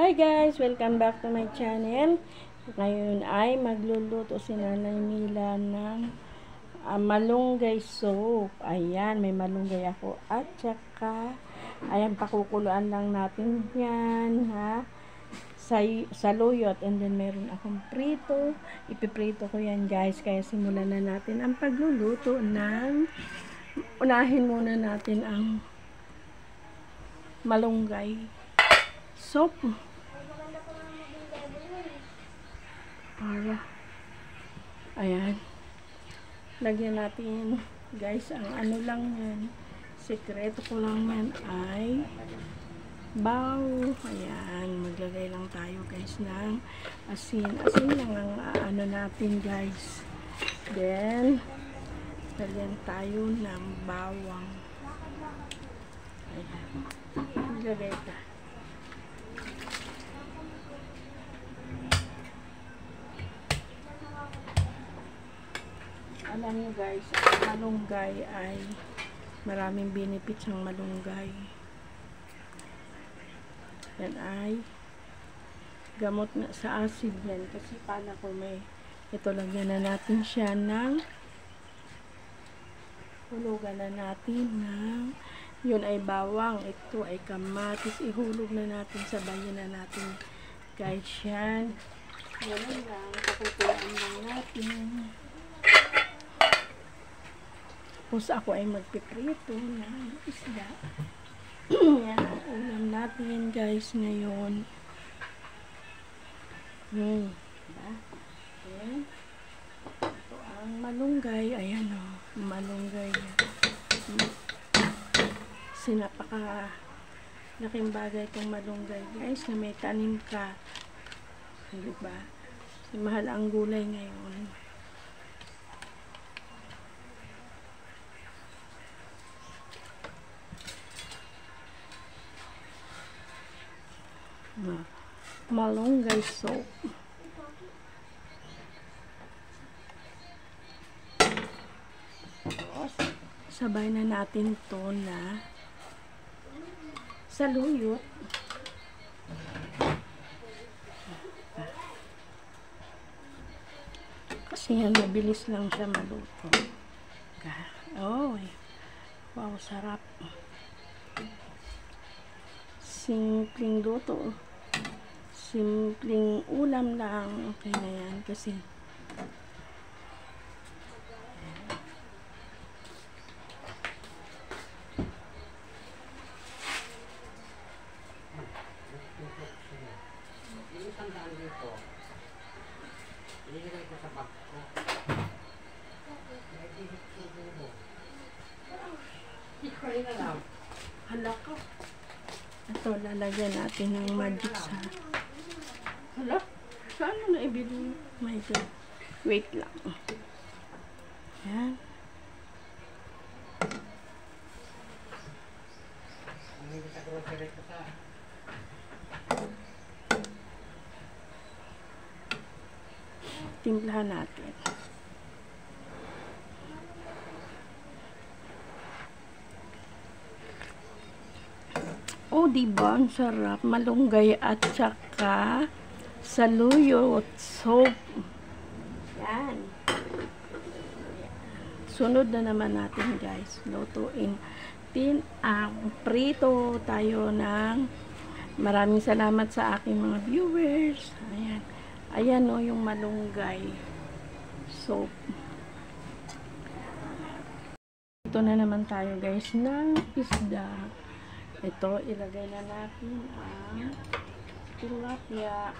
Hi guys! Welcome back to my channel. Ngayon ay magluluto si Nanay Mila ng malunggay soup. Ayan, may malunggay ako. At saka, ayan, pakukuluan lang natin yan, ha? Saluyot. And then, meron akong prito. Ipiprito ko yan, guys. Kaya simulan na natin ang pagluluto ng unahin muna natin ang malunggay soup. Ayan, lagyan natin guys ang ano lang yan, sekreto ko lang yan ay baw. Ayan, maglagay lang tayo guys ng asin lang ang ano natin guys. Then lagyan tayo ng bawang. Ayan, maglagay ka. Alam nyo guys, ang malunggay ay maraming benefits ang malunggay. Yan ay gamot na sa acid yan. Kasi pala ko may ito, lagyan na natin siya ng hulugan na natin ng yun ay bawang, ito ay kamatis. Ihulog na natin, sabayin na natin guys yan. Ganun lang, pakukulaan lang natin. Tapos ako ay magpiprito ng isda. Yan ang ulam natin guys ngayon. Diba? Ayan. Ito ang malunggay. Ayan o, malunggay. Sinapaka laking bagay itong malunggay guys na may tanim ka. Diba? Mahal ang gulay ngayon. Malunggay soup. Sabay na natin to na saluyot. Kasi yan, mabilis lang siya maluto. Oh, wow, sarap. Simpleng luto. Simpleng ulam lang. Okay na yan kasi hala ko. Ito, lalagyan natin ng magic sa hala, saan mo na ibili? My God, wait lang. Yan. Timplahan natin. Oh, diba? Ang sarap. Malunggay at saka saluyot soup. Yan. Sunod na naman natin guys. Lutuin. Prito tayo ng maraming salamat sa aking mga viewers. Ayan. Ayan o yung malunggay soup. Ito na naman tayo guys ng isda. Ito, ilagay na natin ang tilapia.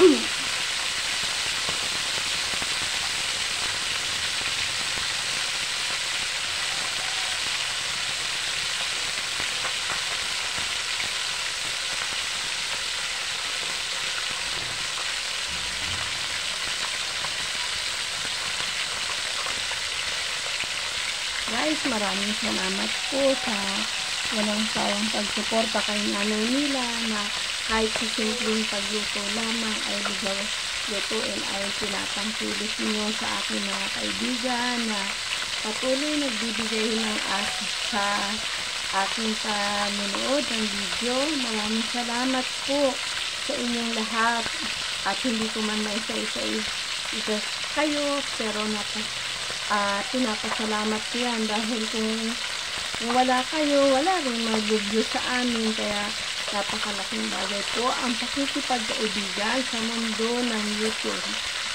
Guys, maraming salamat po sa walang sawang pagsuporta kay Nanay Mila na kahit sa simpleng pagluto lamang ay lutuin ay pinapangkilos niyo sa aking mga kaibigan na patuloy nagbibigay ng sa aking panonood ng video. Maraming salamat po sa inyong lahat at hindi ko man maisa-isa kayo, pero pinapasalamat ko yan dahil kung wala kayo, wala rin mag-review sa amin, kaya napakalaking bagay po ang pakikipagkaibigan sa mundo ng YouTube.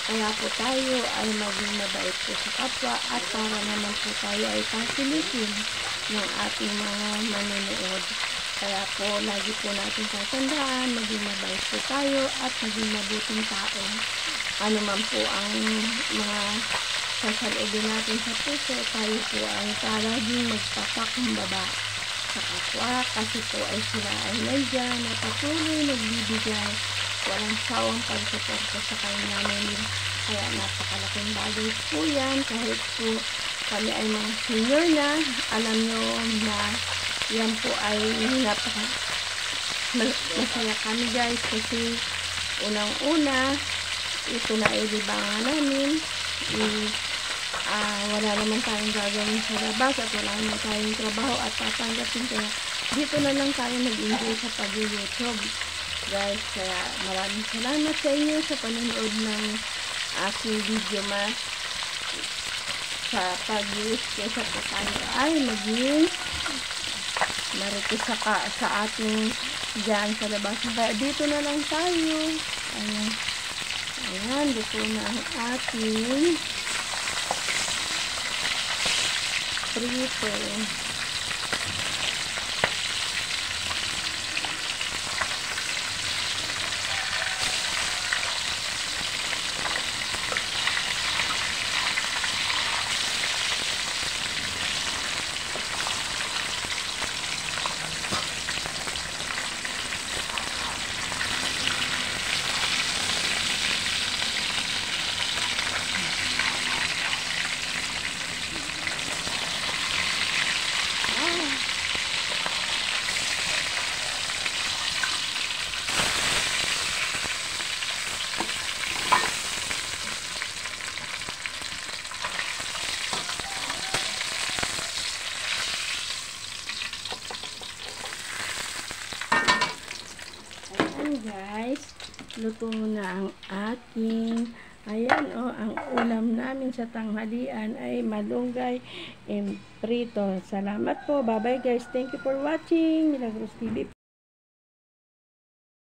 Kaya po tayo ay maging mabait po sa kapwa at para naman po tayo ay pasilitin ng ating mga manonood. Kaya po lagi po natin tatandaan, maging mabait po tayo at maging mabuting tao. Ano man po ang mga sasaloobin natin sa puso, tayo po ay palaging magpapakumbaba sa kapwa kasi po ay sila ay nandiyan na patuloy nagbibigay walang sawang pagsuporta sa kanya namin. Kaya napakalaking bagay po yan kahit po kami ay mga senior na, alam nyo na yan po ay masaya kami guys kasi unang-una ito na ay libangan namin. Wala naman tayong gagawin sa labas at wala naman tayong trabaho at tatanggapin, kaya dito na lang tayo mag-enjoy sa pag-YouTube guys. Kaya maraming salamat sa inyo sa panonood ng aking video sa pag-wish kesa po tayo ay maging marito sa ating dyan sa labas. Kaya dito na lang tayo. Ayan, dito na ang ating prito. Guys, luto na ang ating ang ulam namin sa tanghalian ay malunggay and prito. Salamat po. Bye bye guys. Thank you for watching Milagros TV.